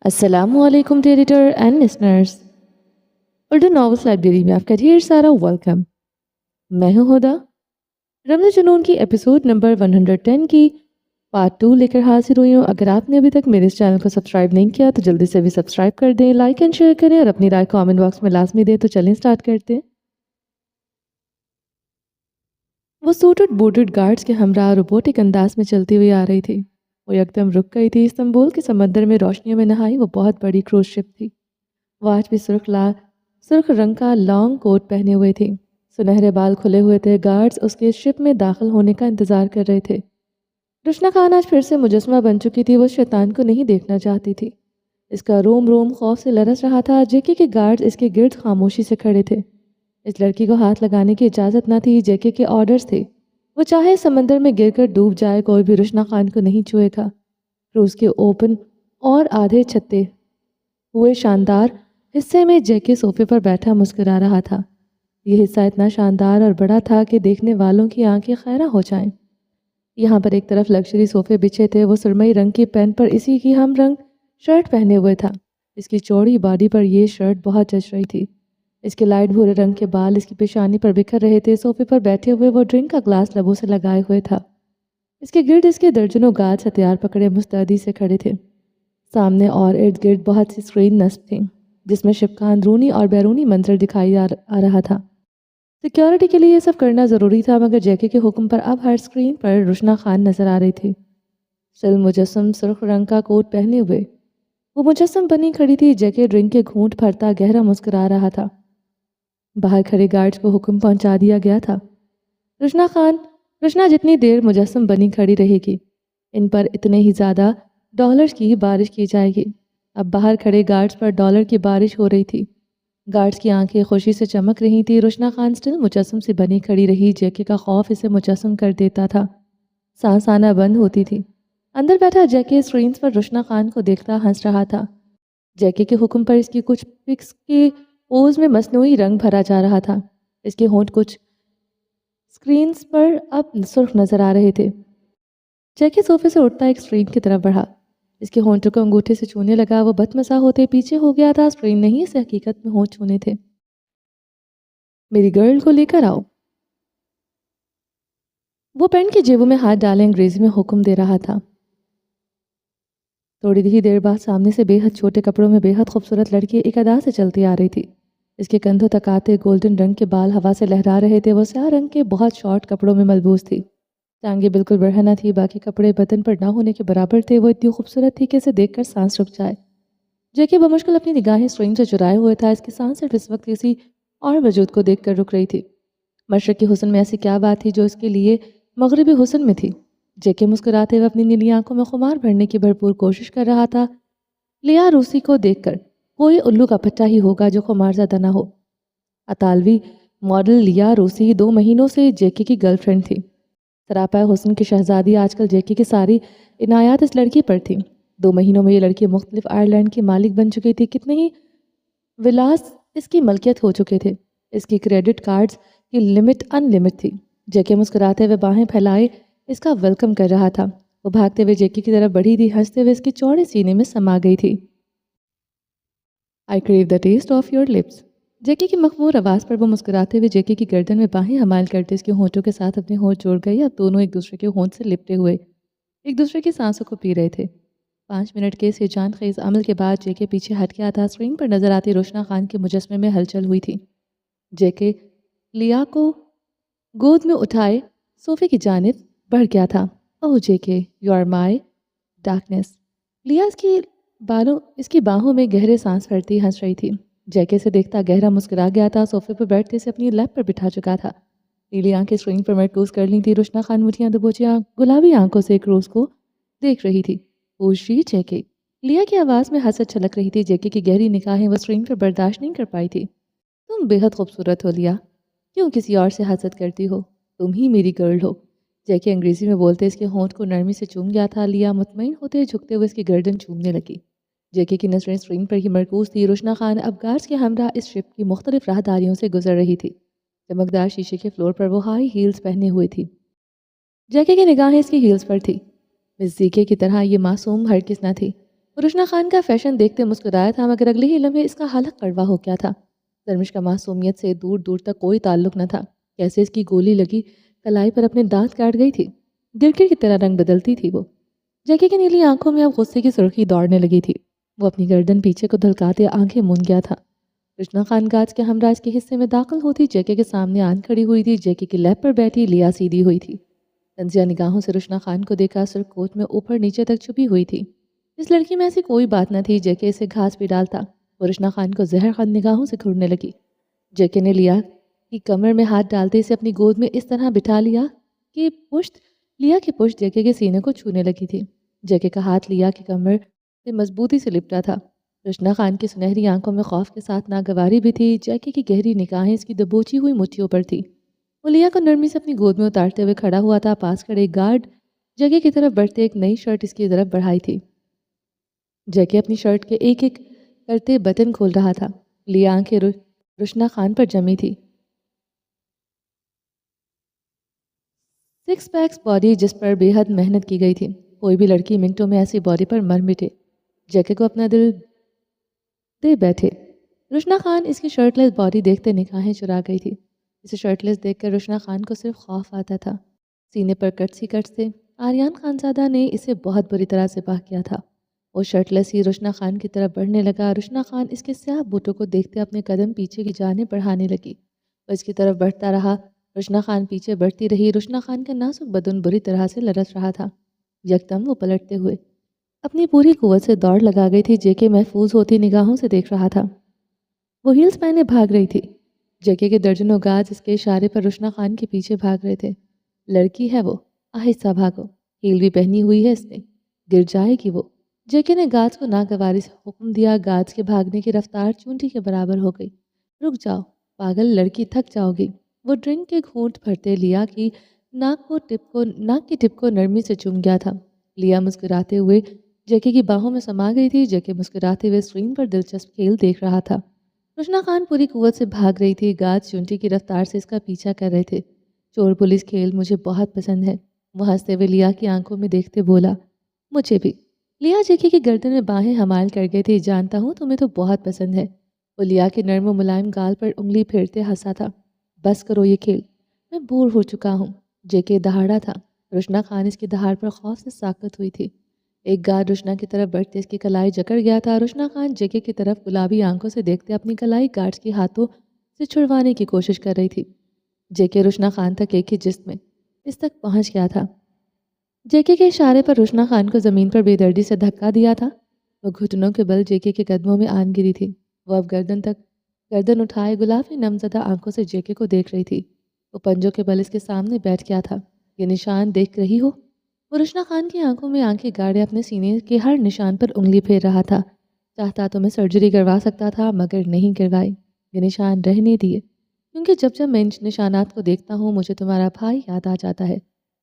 السلام علیکم editor and listeners, Urdu novels library میں آپ کا ڈھیر سارا ویلکم۔ میں ہوں ہدا۔ رمض جنون کی ایپیسوڈ نمبر 110 کی پارٹ 2 لے کر حاضر ہوئی ہوں۔ اگر آپ نے ابھی تک میرے اس چینل کو سبسکرائب نہیں کیا تو جلدی سے بھی سبسکرائب کر دیں، لائک اینڈ شیئر کریں اور اپنی رائے کامنٹ باکس میں لازمی دیں۔ تو چلیں سٹارٹ کرتے ہیں۔ وہ سوٹڈ بوٹڈ گارڈز کے ہمراہ روبوٹک انداز میں چلتی ہوئی آ رہی تھی۔ وہ یکدم رک گئی تھی۔ استنبول کے سمندر میں روشنیوں میں نہائی وہ بہت بڑی کروز شپ تھی۔ وہ آج بھی سرخ رنگ کا لانگ کوٹ پہنے ہوئے تھی۔ سنہرے بال کھلے ہوئے تھے۔ گارڈز اس کے شپ میں داخل ہونے کا انتظار کر رہے تھے۔ رشنا خان آج پھر سے مجسمہ بن چکی تھی۔ وہ شیطان کو نہیں دیکھنا چاہتی تھی۔ اس کا روم روم خوف سے لرز رہا تھا۔ جیکے کے گارڈز اس کے گرد خاموشی سے کھڑے تھے۔ اس لڑکی کو ہاتھ لگانے کی اجازت نہ تھی۔ جیکے کے آرڈرز تھے۔ وہ چاہے سمندر میں گر کر ڈوب جائے، کوئی بھی رشنا خان کو نہیں چھوئے گا۔ کروز کے اوپن اور آدھے چھتے ہوئے شاندار حصے میں جیکے صوفے پر بیٹھا مسکرا رہا تھا۔ یہ حصہ اتنا شاندار اور بڑا تھا کہ دیکھنے والوں کی آنکھیں خیرہ ہو جائیں۔ یہاں پر ایک طرف لگژری صوفے بچھے تھے۔ وہ سرمئی رنگ کی پینٹ پر اسی کی ہم رنگ شرٹ پہنے ہوئے تھا۔ اس کی چوڑی باڈی پر یہ شرٹ بہت جچ رہی تھی۔ اس کے لائٹ بھورے رنگ کے بال اس کی پیشانی پر بکھر رہے تھے۔ صوفے پر بیٹھے ہوئے وہ ڈرنک کا گلاس لبوں سے لگائے ہوئے تھا۔ اس کے گرد اس کے درجنوں گارڈز ہتھیار پکڑے مستعدی سے کھڑے تھے۔ سامنے اور ارد گرد بہت سی اسکرین نصب تھیں جس میں شپ کا اندرونی اور بیرونی منظر دکھائی آ رہا تھا۔ سیکیورٹی کے لیے یہ سب کرنا ضروری تھا، مگر جیکے کے حکم پر اب ہر اسکرین پر رشنا خان نظر آ رہی تھی۔ سل مجسم سرخ رنگ کا کوٹ پہنے ہوئے وہ مجسم بنی کھڑی تھی۔ جیکے ڈرنک کے گھونٹ بھرتا گہرا مسکرا رہا تھا۔ باہر کھڑے گارڈز کو حکم پہنچا دیا گیا تھا۔ رشنا جتنی دیر مجسم بنی کھڑی رہے گی، ان پر اتنے ہی زیادہ ڈالرز کی بارش کی جائے گی۔ اب باہر کھڑے گارڈز پر ڈالر کی بارش ہو رہی تھی۔ گارڈز کی آنکھیں خوشی سے چمک رہی تھی۔ رشنا خان سٹل مجسم سے بنی کھڑی رہی۔ جیکے کا خوف اسے مجسم کر دیتا تھا۔ سانس آنا بند ہوتی تھی۔ اندر بیٹھا جیکے اسکرینز پر رشنا خان کو دیکھتا ہنس رہا تھا۔ جیکے کے حکم پر اس کی کچھ پکس کے پوز میں مصنوعی رنگ بھرا جا رہا تھا۔ اس کے ہونٹ کچھ اسکرینز پر اب سرخ نظر آ رہے تھے۔ جیکے صوفے سے اٹھتا ایک اسکرین کی طرف بڑھا۔ اس کے ہونٹوں کو انگوٹھے سے چھونے لگا۔ وہ بدمزہ ہوتے پیچھے ہو گیا تھا۔ اسکرین نہیں، اسے حقیقت میں ہونٹ چھونے تھے۔ میری گرل کو لے کر آؤ۔ وہ پینٹ کی جیبوں میں ہاتھ ڈالے انگریزی میں حکم دے رہا تھا۔ تھوڑی ہی دیر بعد سامنے سے بے حد چھوٹے کپڑوں میں بے حد خوبصورت لڑکی ایک ادا سے چلتی آ رہی تھی۔ اس کے کندھوں تک آتے گولڈن رنگ کے بال ہوا سے لہرا رہے تھے۔ وہ سیاہ رنگ کے بہت شارٹ کپڑوں میں ملبوس تھی۔ ٹانگیں بالکل برہنہ تھی۔ باقی کپڑے بدن پر نہ ہونے کے برابر تھے۔ وہ اتنی خوبصورت تھی کہ اسے دیکھ کر سانس رک جائے۔ جیکے بمشکل اپنی نگاہیں اسکرین سے چرائے ہوئے تھا۔ اس کی سانس صرف اس وقت کسی اور وجود کو دیکھ کر رک رہی تھی۔ مشرقی حسن میں ایسی کیا بات تھی جو اس کے لیے مغربی حسن میں تھی؟ جیکے مسکراتے ہوئے اپنی نیلی آنکھوں میں خمار بھرنے کی بھرپور کوشش کر رہا تھا۔ لیا روسی کو دیکھ کر کوئی الو کا پٹا ہی ہوگا جو خمار زدہ نہ ہو۔ اطالوی ماڈل لیا روسی 2 مہینوں سے جیکے کی گرل فرینڈ تھی۔ سراپا حسن کی شہزادی آج کل جیکے کی ساری عنایات اس لڑکی پر تھی۔ 2 مہینوں میں یہ لڑکی مختلف آئرلینڈ کی مالک بن چکی تھی۔ کتنے ہی ولاس اس کی ملکیت ہو چکے تھے۔ اس کی کریڈٹ کارڈز کی لمٹ ان لمٹ تھی۔ جیکے مسکراتے ہوئے باہیں پھیلائے اس کا ویلکم کر رہا تھا۔ وہ بھاگتے ہوئے جیکے کی طرف بڑھی تھی، ہنستے ہوئے اس کے چوڑے سینے میں سما گئی تھی۔ I crave the taste of your lips۔ جیکے کی مخمور آواز پر وہ مسکراتے ہوئے جیکے کی گردن میں باہیں حمال کرتے اس کے ہونٹوں کے ساتھ اپنے ہونٹ جوڑ گئی۔ اب دونوں ایک دوسرے کے ہونٹ سے لپٹے ہوئے ایک دوسرے کی سانسوں کو پی رہے تھے۔ 5 منٹ کے اس جان خیز عمل کے بعد جیکے پیچھے ہٹ گیا تھا۔ اسکرین پر نظر آتی رشنا خان کے مجسمے میں ہلچل ہوئی تھی۔ جیکے لیا کو گود میں اٹھائے صوفے کی جانب بڑھ گیا تھا۔ اوہ جیکے، یو آر مائی ڈارکنیس۔ لیا اس کی باہوں میں گہرے سانس بھرتی ہنس رہی تھی۔ جیکے سے دیکھتا گہرا مسکرا گیا تھا۔ صوفے پر بیٹھتے سے اپنی لیپ پر بٹھا چکا تھا۔ نیلی آنکھیں اسکرین پر مرکوز کر لی تھی۔ رشنا خان مٹھیاں دبوچی گلابی آنکھوں سے کروز کو دیکھ رہی تھی۔ اوشی جیکے، لیا کی آواز میں حسد چھلک رہی تھی۔ جیکے کی گہری نگاہیں وہ اسکرین پر برداشت نہیں کر پائی تھی۔ تم بے حد خوبصورت ہو لیا، کیوں کسی اور سے حسد کرتی ہو؟ تم ہی میری گرل ہو۔ جیکے انگریزی میں بولتے اس کے ہونٹ کو نرمی سے چوم گیا تھا۔ لیا مطمئن ہوتے جھکتے ہوئے اس کی گردن چومنے لگی۔ جیکے کی نظریں اسکرین پر ہی مرکوز تھی۔ رشنا خان اب گارڈز کے ہمراہ اس شپ کی مختلف راہداریوں سے گزر رہی تھی۔ چمکدار شیشے کے فلور پر وہ ہائی ہیلز پہنے ہوئے تھی۔ جیکے کی نگاہیں اس کی ہیلز پر تھی۔ مس زیکے کی طرح یہ معصوم ہرگز نہ تھی۔ رشنا خان کا فیشن دیکھتے مسکرایا تھا، مگر اگلے ہی لمحے اس کا حالت کڑوا ہو گیا تھا۔ درمش کا معصومیت سے دور دور تک کوئی تعلق نہ تھا۔ کیسے اس کی گولی لگی کلائی پر اپنے دانت کاٹ گئی تھی۔ گرگٹ کی طرح رنگ بدلتی تھی وہ۔ جیکی کی نیلی آنکھوں میں اب غصے کی سرخی دوڑنے لگی تھی۔ وہ اپنی گردن پیچھے کو دھلکاتے آنکھیں موند گیا تھا۔ رشنا خان گاج کے ہمراہ اس کے حصے میں داخل ہوتی جیکی کے سامنے آن کھڑی ہوئی تھی۔ جیکی کی لیب پر بیٹھی لیا سیدھی ہوئی تھی، طنزیہ نگاہوں سے رشنا خان کو دیکھا، سر کوٹ میں اوپر نیچے تک چھپی ہوئی تھی۔ اس لڑکی میں ایسی کوئی بات نہ تھی جیکی اسے گھاس پہ ڈالتا۔ وہ رشنا خان کو زہر خند نگاہوں سے گھورنے لگی۔ جیکی نے لیا کی کمر میں ہاتھ ڈالتے اسے اپنی گود میں اس طرح بٹھا لیا کہ لیا کی پشت جیکی کے سینے کو چھونے لگی تھی۔ جیکی کا ہاتھ لیا کی کمر سے مضبوطی سے لپٹا تھا۔ رشنا خان کی سنہری آنکھوں میں خوف کے ساتھ ناگواری بھی تھی۔ جیکی کی گہری نگاہیں اس کی دبوچی ہوئی مٹھیوں پر تھی۔ وہ لیا کو نرمی سے اپنی گود میں اتارتے ہوئے کھڑا ہوا تھا۔ پاس کھڑے ایک گارڈ جیکی کی طرف بڑھتے ایک نئی شرٹ اس کی طرف بڑھائی تھی۔ جیکی اپنی شرٹ کے ایک ایک کرتے بٹن کھول رہا تھا۔ لیا آنکھیں رشنا خان پر جمی تھی۔ سکس پیکس باڈی جس پر بے حد محنت کی گئی تھی۔ کوئی بھی لڑکی منٹوں میں ایسی باڈی پر مر مٹے۔ جیکی کو اپنا دل دے بیٹھے۔ رشنا خان اس کی شرٹ لیس باڈی دیکھتے نگاہیں چرا گئی تھی۔ اسے شرٹ لیس دیکھ کر رشنا خان کو صرف خوف آتا تھا۔ سینے پر کٹ سے آریان خانزادہ نے اسے بہت بری طرح سے باہ کیا تھا۔ وہ شرٹ لیس ہی رشنا خان کی طرف بڑھنے لگا۔ رشنا خان اس کے سیاہ بوٹوں کو دیکھتے اپنے قدم پیچھے کی جانب بڑھانے لگی۔ وہ اس کی طرف بڑھتا رہا۔ رشنا خان پیچھے بڑھتی رہی۔ رشنا خان کا نازک بدن بری طرح سے لرز رہا تھا۔ یکدم وہ پلٹتے ہوئے اپنی پوری قوت سے دوڑ لگا گئی تھی۔ جیکی محفوظ ہوتی نگاہوں سے دیکھ رہا تھا۔ وہ ہیلز پہنے بھاگ رہی تھی۔ جیکی کے درجنوں گاج اس کے اشارے پر رشنا خان کے پیچھے بھاگ رہے تھے۔ لڑکی ہے وہ، آہستہ بھاگو، ہیل بھی پہنی ہوئی ہے اس نے، گر جائے گی وہ۔ جیکی نے گاج کو ناگواری سے حکم دیا۔ گاج کے بھاگنے کی رفتار چونٹی کے برابر ہو گئی۔ رک جاؤ پاگل لڑکی، تھک جاؤ گی۔ وہ ڈرنک کے گھونٹ بھرتے لیا کی ناک کی ٹپ کو نرمی سے چوم گیا تھا۔ لیا مسکراتے ہوئے جیکی کی باہوں میں سما گئی تھی۔ جیکی مسکراتے ہوئے اسکرین پر دلچسپ کھیل دیکھ رہا تھا۔ رشنا خان پوری قوت سے بھاگ رہی تھی۔ گاج چونٹی کی رفتار سے اس کا پیچھا کر رہے تھے۔ چور پولیس کھیل مجھے بہت پسند ہے، وہ ہنستے ہوئے لیا کی آنکھوں میں دیکھتے بولا۔ مجھے بھی۔ لیا جیکی کی گردن میں باہیں حمال کر گئی تھی۔ جانتا ہوں تمہیں تو بہت پسند ہے۔ وہ لیا کے نرم و ملائم گال پر انگلی پھیرتے ہنسا تھا۔ بس کرو یہ کھیل، میں بور ہو چکا ہوں۔ جیکی دہاڑا تھا۔ رشنا خان اس کی دہاڑ پر خوف سے ساکت ہوئی تھی۔ ایک گارڈ رشنا کی طرف بڑھتے اس کی کلائی جکڑ گیا تھا۔ رشنا خان جیکی کی طرف گلابی آنکھوں سے دیکھتے اپنی کلائی گارڈز کے ہاتھوں سے چھڑوانے کی کوشش کر رہی تھی۔ جیکی رشنا خان تک ایک ہی جسم میں اس تک پہنچ گیا تھا۔ جیکی کے اشارے پر رشنا خان کو زمین پر بے دردی سے دھکا دیا تھا۔ وہ گھٹنوں کے بل جیکی کے قدموں میں آن گری تھی۔ وہ اب گردن اٹھائے گلابی نمزدہ آنکھوں سے جیکی کو دیکھ رہی تھی۔ وہ پنجوں کے بل اس کے سامنے بیٹھ گیا تھا۔ یہ نشان دیکھ رہی ہو؟ وہ رشنا خان کی آنکھوں میں آنکھیں گاڑے اپنے سینے کے ہر نشان پر انگلی پھیر رہا تھا۔ چاہتا تو میں سرجری کروا سکتا تھا، مگر نہیں کروائی۔ یہ نشان رہنے دیے، کیونکہ جب میں ان نشانات کو دیکھتا ہوں مجھے تمہارا بھائی یاد آ جاتا ہے۔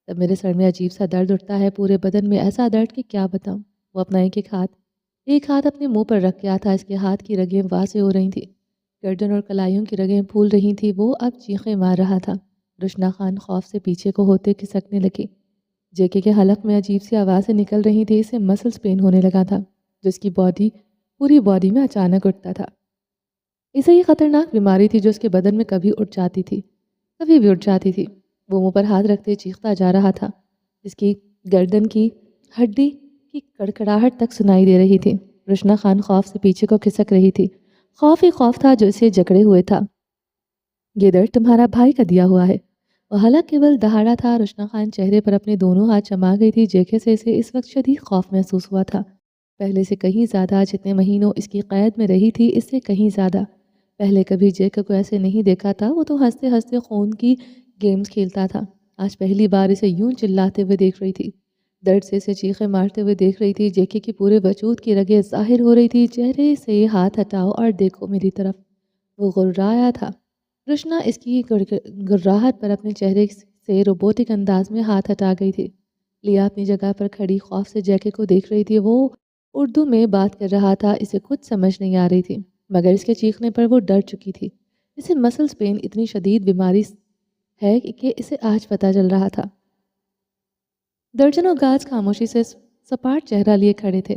تب میرے سر میں عجیب سا درد اٹھتا ہے، پورے بدن میں ایسا درد کہ کیا بتاؤں۔ وہ اپنا ایک ہاتھ اپنے منہ پر رکھ گیا تھا۔ اس کے ہاتھ کی رگیں واضح ہو رہی تھیں، گردن اور کلائیوں کی رگیں پھول رہی تھیں۔ وہ اب چیخیں مار رہا تھا۔ رشنا خان خوف سے پیچھے کو ہوتے کھسکنے لگے۔ جیکی کے حلق میں عجیب سی آوازیں نکل رہی تھی۔ اسے مسلز پین ہونے لگا تھا، جس کی پوری باڈی میں اچانک اٹھتا تھا۔ اسے یہ خطرناک بیماری تھی جو اس کے بدن میں کبھی بھی اٹھ جاتی تھی۔ وہ منہ پر ہاتھ رکھتے چیختا جا رہا تھا۔ اس کی گردن کی ہڈی کی کڑکڑاہٹ تک سنائی دے رہی تھی۔ رشنا خان خوف سے پیچھے کو کھسک رہی تھی۔ خوف ہی خوف تھا جو اسے جکڑے ہوئے تھا۔ یہ درد تمہارا بھائی کا دیا ہوا ہے۔ وہ حلق کے بل دہاڑا تھا۔ رشنا خان چہرے پر اپنے دونوں ہاتھ جما گئی تھی۔ جیکی سے اسے اس وقت شدید خوف محسوس ہوا تھا، پہلے سے کہیں زیادہ۔ جتنے مہینوں اس کی قید میں رہی تھی اس سے کہیں زیادہ۔ پہلے کبھی جیکی کو ایسے نہیں دیکھا تھا۔ وہ تو ہنستے ہنستے خون کی گیمز کھیلتا تھا، آج پہلی بار اسے یوں چلاتے ہوئے دیکھ رہی تھی، درد سے اسے چیخیں مارتے ہوئے دیکھ رہی تھی۔ جیکی کی پورے وجود کی رگیں ظاہر ہو رہی تھی۔ چہرے سے ہاتھ ہٹاؤ اور دیکھو میری طرف۔ وہ غرایا تھا۔ رشنا اس کی گراہٹ پر اپنے چہرے سے روبوٹک انداز میں ہاتھ ہٹا گئی تھی۔ لیا اپنی جگہ پر کھڑی خوف سے جیکی کو دیکھ رہی تھی۔ وہ اردو میں بات کر رہا تھا، اسے کچھ سمجھ نہیں آ رہی تھی، مگر اس کے چیخنے پر وہ ڈر چکی تھی۔ اسے مسلز پین اتنی شدید بیماری ہے کہ اسے آج پتہ چل رہا تھا۔ درجنوں گارڈز خاموشی سے سپاٹ چہرہ لیے کھڑے تھے۔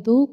2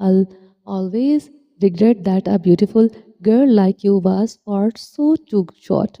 I'll always regret that a beautiful girl like you was for so too short.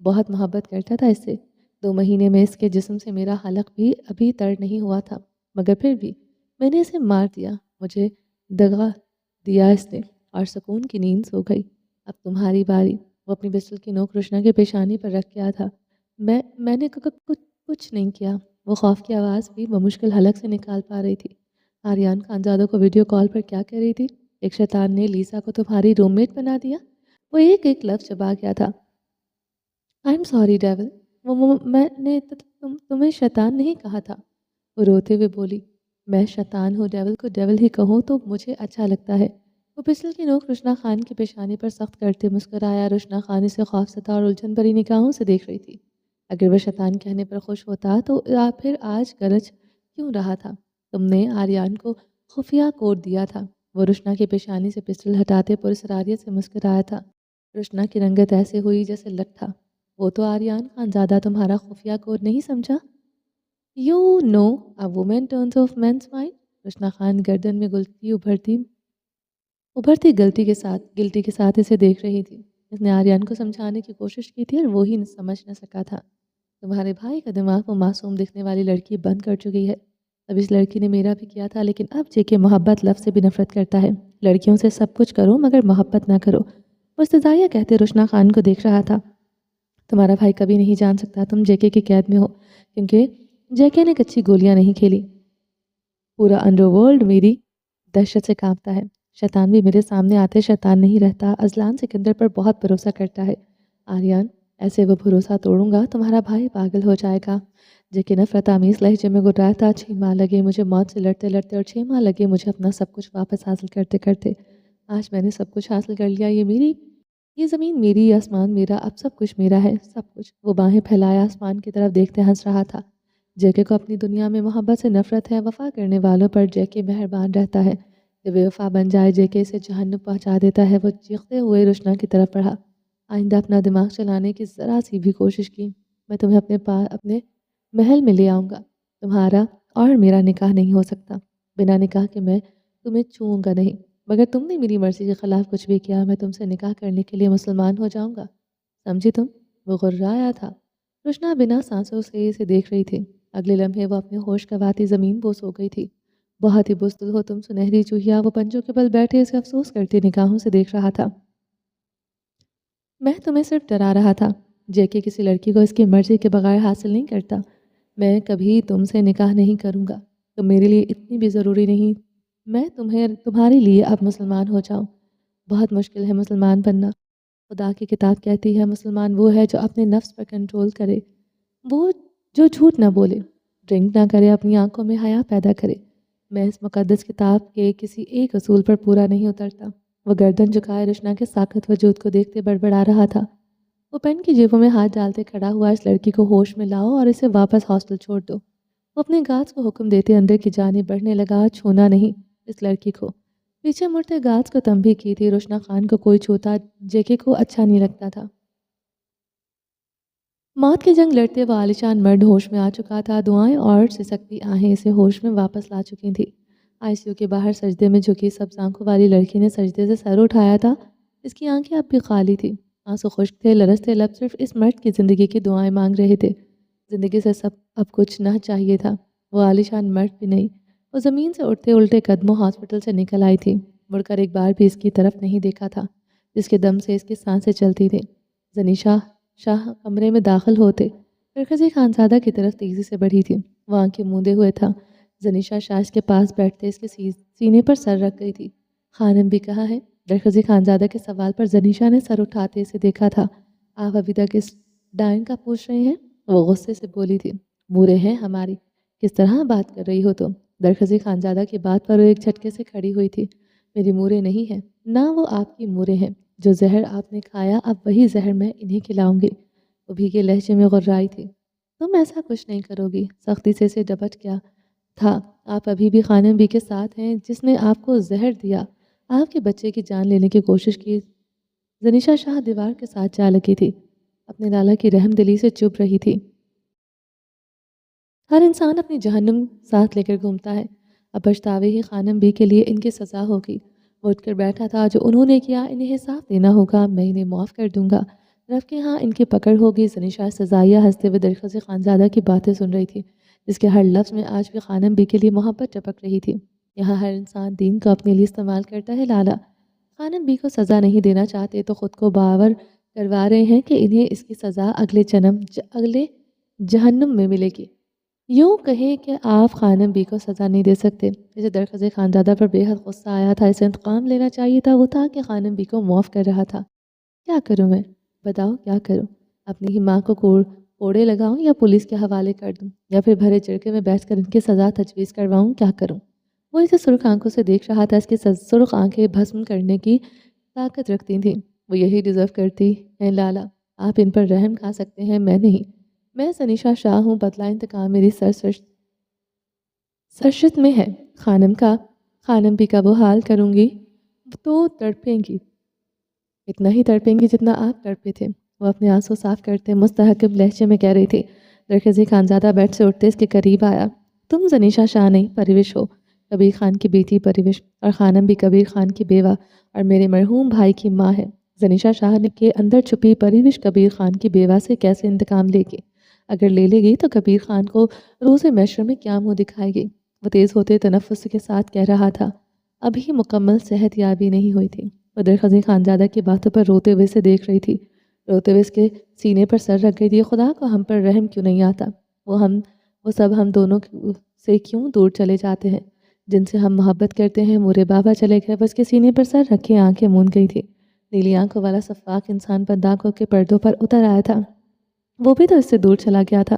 بہت محبت کرتا تھا اس سے۔ 2 مہینے میں اس کے جسم سے میرا حلق بھی ابھی تر نہیں ہوا تھا، مگر پھر بھی میں نے اسے مار دیا، مجھے دغا دیا اس نے، اور سکون کی نیند سو گئی۔ اب تمہاری باری۔ وہ اپنی پستل کی نوک رشنا کے پیشانی پر رکھ گیا تھا۔ میں نے کچھ نہیں کیا۔ وہ خوف کی آواز بھی بمشکل حلق سے نکال پا رہی تھی۔ آریان خانزادہ کو ویڈیو کال پر کیا کہہ رہی تھی؟ ایک شیطان نے لیسا کو تمہاری روم میٹ بنا دیا؟ وہ ایک ایک لفظ چبا گیا تھا۔ آئی ایم سوری ڈیول، میں نے تمہیں شیطان نہیں کہا تھا۔ وہ روتے ہوئے بولی، میں شیطان ہوں ڈیول کو ڈیول ہی کہوں تو مجھے اچھا لگتا ہے۔ وہ پستل کی نوک رشنا خان کی پیشانی پر سخت کرتے مسکرایا۔ رشنا خان اسے خوفزدہ اور الجھن بھری نگاہوں سے دیکھ رہی تھی۔ اگر وہ شیطان کہنے پر خوش ہوتا تو پھر آج گرج کیوں رہا تھا؟ تم نے آریان کو خفیہ کوڈ دیا تھا۔ وہ رشنا کی پیشانی سے پستل ہٹاتے پراسراریت سے مسکرایا تھا۔ رشنا کی رنگت ایسے ہوئی جیسے لٹھا۔ وہ تو آریان خانزادہ تمہارا خفیہ کوڈ نہیں سمجھا؟ You know a woman turns off men's mind. Rashna Khan گردن میں ابھرتی گلٹی کے ساتھ اسے دیکھ رہی تھی۔ اس نے آریان کو سمجھانے کی کوشش کی تھی اور وہی سمجھ نہ سکا تھا۔ تمہارے بھائی کا دماغ وہ معصوم دکھنے والی لڑکی بند کر چکی ہے۔ اب اس لڑکی نے میرا بھی کیا تھا، لیکن اب جے کے محبت لفظ سے بھی نفرت کرتا ہے۔ لڑکیوں سے سب کچھ کرو مگر محبت نہ کرو۔ وہ استدعائیہ کہتے رشنا خان کو دیکھ رہا تھا۔ تمہارا بھائی کبھی نہیں جان سکتا تم جے کے کی قید میں ہو، کیونکہ جے کے نے کچی گولیاں نہیں کھیلی۔ پورا انڈر ورلڈ میری دہشت سے کانپتا ہے۔ شیطان بھی میرے سامنے آتے شیطان نہیں رہتا۔ ازلان سکندر پر بہت بھروسہ کرتا ہے۔ آریان، ایسے وہ بھروسہ توڑوں گا تمہارا بھائی پاگل ہو جائے گا۔ جے کے نفرت آمیز لہجے میں گرایا تھا۔ 6 ماہ لگے مجھے موت سے لڑتے لڑتے، اور 6 ماہ لگے مجھے اپنا سب کچھ واپس حاصل کرتے کرتے۔ آج میں نے سب کچھ حاصل کر لیا۔ یہ زمین میری، یہ آسمان میرا، اب سب کچھ میرا ہے، سب کچھ۔ وہ باہیں پھیلائے آسمان کی طرف دیکھتے ہنس رہا تھا۔ جے کے کو اپنی دنیا میں محبت سے نفرت ہے۔ وفا کرنے والوں پر جے کے مہربان رہتا ہے۔ جب بے وفا بن جائے جے کے اسے جہنم پہنچا دیتا ہے۔ وہ چیختے ہوئے رشنا کی طرف بڑھا۔ آئندہ اپنا دماغ چلانے کی ذرا سی بھی کوشش کی، میں تمہیں اپنے محل میں لے آؤں گا۔ تمہارا اور میرا نکاح نہیں ہو سکتا۔ بنا نکاح کے میں تمہیں چھوؤں گا نہیں۔ مگر تم نے میری مرضی کے خلاف کچھ بھی کیا، میں تم سے نکاح کرنے کے لیے مسلمان ہو جاؤں گا، سمجھی تم؟ وہ غرایا تھا۔ رشنا بنا سانسوں سے اسے دیکھ رہی تھی۔ اگلے لمحے وہ اپنے ہوش گنواتی زمین بوس ہو گئی تھی۔ بہت ہی بزدل ہو تم سنہری چوہیا۔ وہ پنجوں کے بل بیٹھے اسے افسوس کرتی نگاہوں سے دیکھ رہا تھا۔ میں تمہیں صرف ڈرا رہا تھا۔ جے کے کسی لڑکی کو اس کی مرضی کے بغیر حاصل نہیں کرتا۔ میں کبھی تم سے نکاح نہیں کروں گا۔ تم میرے لیے اتنی بھی ضروری نہیں۔ میں تمہارے لیے اب مسلمان ہو جاؤں۔ بہت مشکل ہے مسلمان بننا۔ خدا کی کتاب کہتی ہے مسلمان وہ ہے جو اپنے نفس پر کنٹرول کرے، وہ جو جھوٹ نہ بولے، ڈرنک نہ کرے، اپنی آنکھوں میں حیا پیدا کرے۔ میں اس مقدس کتاب کے کسی ایک اصول پر پورا نہیں اترتا۔ وہ گردن جھکائے رشنا کے ساکت وجود کو دیکھتے بڑبڑا رہا تھا۔ وہ پین کی جیبوں میں ہاتھ ڈالتے کھڑا ہوا، اس لڑکی کو ہوش میں لاؤ اور اسے واپس ہاسٹل چھوڑ دو۔ وہ اپنے گارڈز کو حکم دیتے اندر کی جانب بڑھنے لگا، چھونا نہیں اس لڑکی کو۔ پیچھے مڑتے گارڈز کو تنبیہ کی تھی، رشنا خان کو کوئی چھوتا جے کے کو اچھا نہیں لگتا تھا۔ موت کی جنگ لڑتے وہ عالیشان مرد ہوش میں آ چکا تھا۔ دعائیں اور سسکتی آہیں اسے ہوش میں واپس لا چکی تھیں۔ آئی سی یو کے باہر سجدے میں جھکی سبز آنکھوں والی لڑکی نے سجدے سے سر اٹھایا تھا۔ اس کی آنکھیں اب بھی خالی تھیں، آنسو خشک تھے، لرزتے لب صرف اس مرد کی زندگی کی دعائیں مانگ رہے تھے۔ زندگی سے سب اب کچھ نہ چاہیے تھا۔ وہ عالیشان مرد بھی نہیں۔ وہ زمین سے اٹھتے الٹے قدموں ہاسپٹل سے نکل آئی تھی، مڑ کر ایک بار بھی اس کی طرف نہیں دیکھا تھا، جس کے دم سے اس کی سانسیں چلتی تھیں۔ زنیشا شاہ کمرے میں داخل ہوتے رکھزی خانزادہ کی طرف تیزی سے بڑھی تھی۔ وہ آنکھیں موندے ہوئے تھا۔ زنیشا شاہ اس کے پاس بیٹھتے اس کے سینے پر سر رکھ گئی تھی۔ خانم بھی کہاں ہے؟ رکھزی خانزادہ کے سوال پر زنیشا نے سر اٹھاتے اسے دیکھا تھا۔ آپ ابھی تک اس ڈائن کا پوچھ رہے ہیں؟ وہ غصے سے بولی تھی۔ مورے ہیں ہماری، کس طرح بات کر رہی ہو تم؟ درخزی خانزادہ کی بات پر وہ ایک جھٹکے سے کھڑی ہوئی تھی۔ میری مورے نہیں ہیں، نہ وہ آپ کی مورے ہیں۔ جو زہر آپ نے کھایا اب وہی زہر میں انہیں کھلاؤں گی۔ وہ بھیگے لہجے میں غرائی تھی۔ تم ایسا کچھ نہیں کرو گی، سختی سے اسے ڈپٹ کیا تھا۔ آپ ابھی بھی خانم بی کے ساتھ ہیں جس نے آپ کو زہر دیا، آپ کے بچے کی جان لینے کی کوشش کی۔ زنیشا شاہ دیوار کے ساتھ جا لگی تھی، اپنے لالا کی رحم دلی سے چپ رہی تھی۔ ہر انسان اپنی جہنم ساتھ لے کر گھومتا ہے، اب پچھتاوے ہی خانم بی کے لیے ان کی سزا ہوگی۔ وہ اٹھ کر بیٹھا تھا، جو انہوں نے کیا انہیں حساب دینا ہوگا، میں انہیں معاف کر دوں گا۔ رف کے ہاں ان کی پکڑ ہوگی۔ زنیشا سزائیہ ہنستے ہوئے درخت خانزادہ کی باتیں سن رہی تھی، جس کے ہر لفظ میں آج بھی خانم بی کے لیے محبت ٹپک رہی تھی۔ یہاں ہر انسان دین کو اپنے لیے استعمال کرتا ہے لالا۔ خانم بی کو سزا نہیں دینا چاہتے تو خود کو باور کروا رہے ہیں کہ انہیں اس کی سزا اگلے جہنم میں ملے گی۔ یوں کہیں کہ آپ خانم بی کو سزا نہیں دے سکتے۔ اسے درخت خانزادہ پر بے حد غصہ آیا تھا، اسے انتقام لینا چاہیے تھا، وہ تھا کہ خانم بی کو معاف کر رہا تھا۔ کیا کروں میں؟ بتاؤ کیا کروں؟ اپنی ہی ماں کو کوڑے لگاؤں یا پولیس کے حوالے کر دوں، یا پھر بھرے چڑکے میں بیٹھ کر ان کی سزا تجویز کرواؤں؟ کیا کروں؟ وہ اسے سرخ آنکھوں سے دیکھ رہا تھا، اس کی سرخ آنکھیں بھسم کرنے کی طاقت رکھتی تھیں۔ وہ یہی ڈیزرو کرتی ہیں لالا، آپ ان پر رحم کھا سکتے ہیں، میں نہیں۔ میں سنیشا شاہ ہوں، بدلہ انتقام میری سرشت میں ہے۔ خانم بھی کا وہ حال کروں گی تو تڑپیں گی، اتنا ہی تڑپیں گی جتنا آپ تڑپے تھے۔ وہ اپنے آنسو صاف کرتے مستحکم لہجے میں کہہ رہی تھی۔ درخت خانزادہ بیٹھ سے اٹھتے اس کے قریب آیا۔ تم زنیشا شاہ نہیں، پروش ہو، کبیر خان کی بیٹی پروش، اور خانم بھی کبیر خان کی بیوہ اور میرے مرحوم بھائی کی ماں ہے۔ زنیشا شاہ نے کے اندر چھپی پروش کبیر خان کی بیوہ سے کیسے انتقام لے گی؟ اگر لے گی تو کبیر خان کو روز محشر میں کیا منہ دکھائے گی؟ وہ تیز ہوتے تنفس کے ساتھ کہہ رہا تھا۔ ابھی مکمل صحت یابی نہیں ہوئی تھی۔ وہ درخت خانزادہ کی باتوں پر روتے ہوئے سے دیکھ رہی تھی، روتے ہوئے اس کے سینے پر سر رکھ گئی تھی۔ خدا کو ہم پر رحم کیوں نہیں آتا؟ وہ سب ہم دونوں سے کیوں دور چلے جاتے ہیں؟ جن سے ہم محبت کرتے ہیں، مورے بابا چلے گئے۔ وہ اس کے سینے پر سر رکھے آنکھیں موند گئی تھی۔ نیلی آنکھوں والا سفاک انسان بند آنکھوں کے پردوں پر اتر آیا تھا، وہ بھی تو اس سے دور چلا گیا تھا۔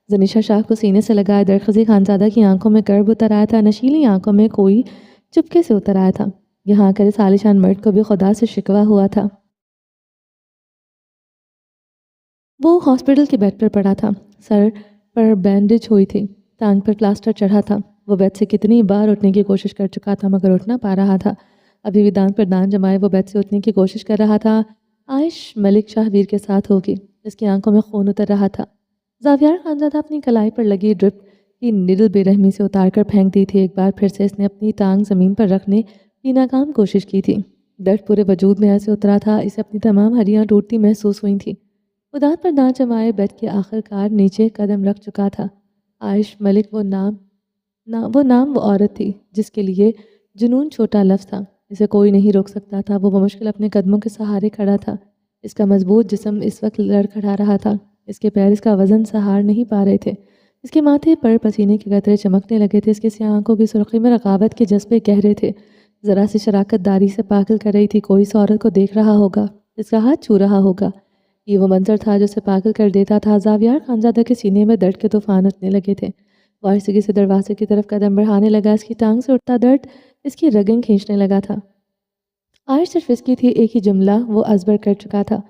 زنیشا شاہ کو سینے سے لگائے درخت خانزادہ کی آنکھوں میں گرب اتر آیا تھا، نشیلی آنکھوں میں کوئی چپکے سے اتر آیا تھا۔ یہاں آ کر اس عالیشان مرد کو بھی خدا سے شکوہ ہوا تھا۔ وہ ہاسپٹل کے بیڈ پر پڑا تھا، سر پر بینڈیج ہوئی تھی، ٹانگ پر پلاسٹر چڑھا تھا۔ وہ بیڈ سے کتنی بار اٹھنے کی کوشش کر چکا تھا مگر اٹھ نہ پا رہا تھا۔ ابھی بھی دانت پر دانت جمائے وہ بیڈ سے اٹھنے کی کوشش کر رہا تھا۔ عائش ملک شاہویر کے ساتھ ہوگی، اس کی آنکھوں میں خون اتر رہا تھا۔ زاویار خانزادہ اپنی کلائی پر لگی ڈرپ کی نیڈل بے رحمی سے اتار کر پھینک دی تھی۔ ایک بار پھر سے اس نے اپنی ٹانگ زمین پر رکھنے کی ناکام کوشش کی تھی۔ درد پورے وجود میں ایسے اترا تھا، اسے اپنی تمام ہڈیاں ٹوٹتی محسوس ہوئی تھیں۔ وہ دانت پر دانت جمائے بیڈ کے آخر کار نیچے قدم رکھ چکا تھا۔ عائش ملک وہ نام وہ عورت تھی جس کے لیے جنون چھوٹا لفظ تھا، اسے کوئی نہیں روک سکتا تھا۔ وہ بمشکل اپنے قدموں کے سہارے کھڑا تھا، اس کا مضبوط جسم اس وقت لڑکھڑا رہا تھا، اس کے پیر اس کا وزن سہار نہیں پا رہے تھے۔ اس کے ماتھے پر پسینے کے قطرے چمکنے لگے تھے، اس کے سیاہ آنکھوں کی سرخی میں رغبت کے جذبے گہرے تھے۔ ذرا سی شراکت داری سے پاگل کر رہی تھی، کوئی اس عورت کو دیکھ رہا ہوگا، اس کا ہاتھ چھو رہا ہوگا۔ یہ وہ منظر تھا جو اسے پاگل کر دیتا تھا۔ زاویار خانزادہ کے سینے میں درد کے طوفان اٹھنے لگے تھے۔ وہ آہستگی سے دروازے کی طرف قدم بڑھانے لگا، اس کی ٹانگ سے اٹھتا درد اس کی رگیں کھینچنے لگا تھا۔ عائش صرف اس کی تھی، ایک ہی جملہ وہ ازبر کر چکا تھا۔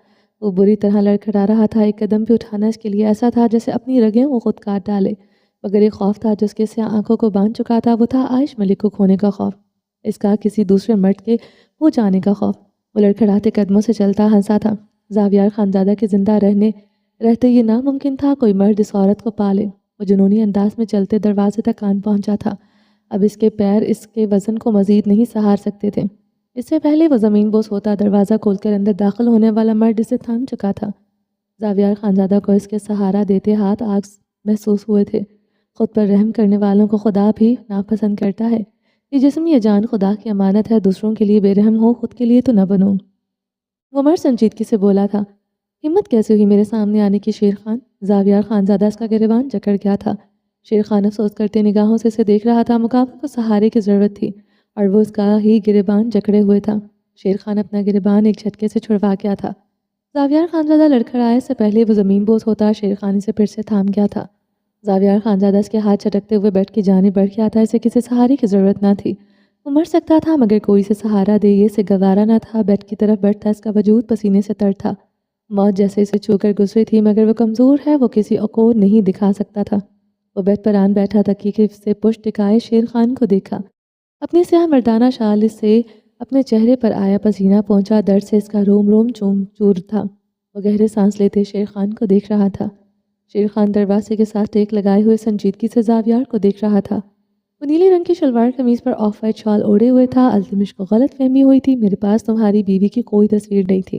وہ بری طرح لڑکھڑا رہا تھا، ایک قدم بھی اٹھانا اس کے لیے ایسا تھا جیسے اپنی رگیں وہ خود کاٹ ڈالے۔ مگر ایک خوف تھا جو اس کے سیاہ آنکھوں کو باندھ چکا تھا، وہ تھا عائش ملک کو کھونے کا خوف، اس کا کسی دوسرے مرد کے ہو جانے کا خوف۔ وہ لڑکھڑاتے قدموں سے چلتا ہنسا تھا۔ زاویار خانزادہ کے زندہ رہتے یہ ناممکن تھا کوئی مرد اس عورت کو پالے۔ وہ جنونی انداز میں چلتے دروازے تک آن پہنچا تھا۔ اب اس کے پیر اس کے وزن کو مزید نہیں سہار سکتے تھے۔ اس سے پہلے وہ زمین بوس ہوتا، دروازہ کھول کر اندر داخل ہونے والا مرد اسے تھام چکا تھا۔ زاویار خانزادہ کو اس کے سہارا دیتے ہاتھ آگ محسوس ہوئے تھے۔ خود پر رحم کرنے والوں کو خدا بھی ناپسند کرتا ہے۔ یہ جسم یہ جان خدا کی امانت ہے، دوسروں کے لیے بے رحم ہو، خود کے لیے تو نہ بنو۔ وہ مرد سنجیدگی سے بولا تھا۔ ہمت کیسے ہوئی میرے سامنے آنے کی شیر خان؟ زاویار خانزادہ اس کا گریبان جکڑ گیا تھا۔ شیر خان افسوس کرتے نگاہوں سے اسے دیکھ رہا تھا۔ مقابل کو سہارے کی ضرورت تھی اور وہ اس کا ہی گریبان جکڑے ہوئے تھا۔ شیر خان اپنا گریبان ایک جھٹکے سے چھڑوا گیا تھا۔ زاویار خانزادہ لڑکھڑائے سے پہلے وہ زمین بوس ہوتا، شیر خان اسے پھر سے تھام گیا تھا۔ زاویار خانزادہ اس کے ہاتھ چٹکتے ہوئے بیڈ کی جانب بڑھ گیا تھا، اسے کسی سہارے کی ضرورت نہ تھی۔ وہ مر سکتا تھا مگر کوئی سے سہارا دے یہ اسے گوارا نہ تھا۔ بیڈ کی طرف بڑھتا اس کا وجود پسینے سے تر تھا۔ موت جیسے اسے چھو کر گزری تھی مگر وہ کمزور ہے، وہ کسی کو نہیں دکھا سکتا تھا۔ وہ بیڈ پر آن بیٹھا تکیے سے پشت ٹکائے شیر خان کو دیکھا۔ اپنی سیاہ مردانہ شال سے اپنے چہرے پر آیا پسینہ پہنچا، درد سے اس کا روم روم چور تھا۔ وہ گہرے سانس لیتے شیر خان کو دیکھ رہا تھا۔ شیر خان دروازے کے ساتھ ٹیک لگائے ہوئے سنجیدگی سے زاویار کو دیکھ رہا تھا۔ وہ نیلے رنگ کی شلوار قمیض پر آف وائٹ شال اوڑھے ہوئے تھا۔ التمش کو غلط فہمی ہوئی تھی، میرے پاس تمہاری بیوی کی کوئی تصویر نہیں تھی۔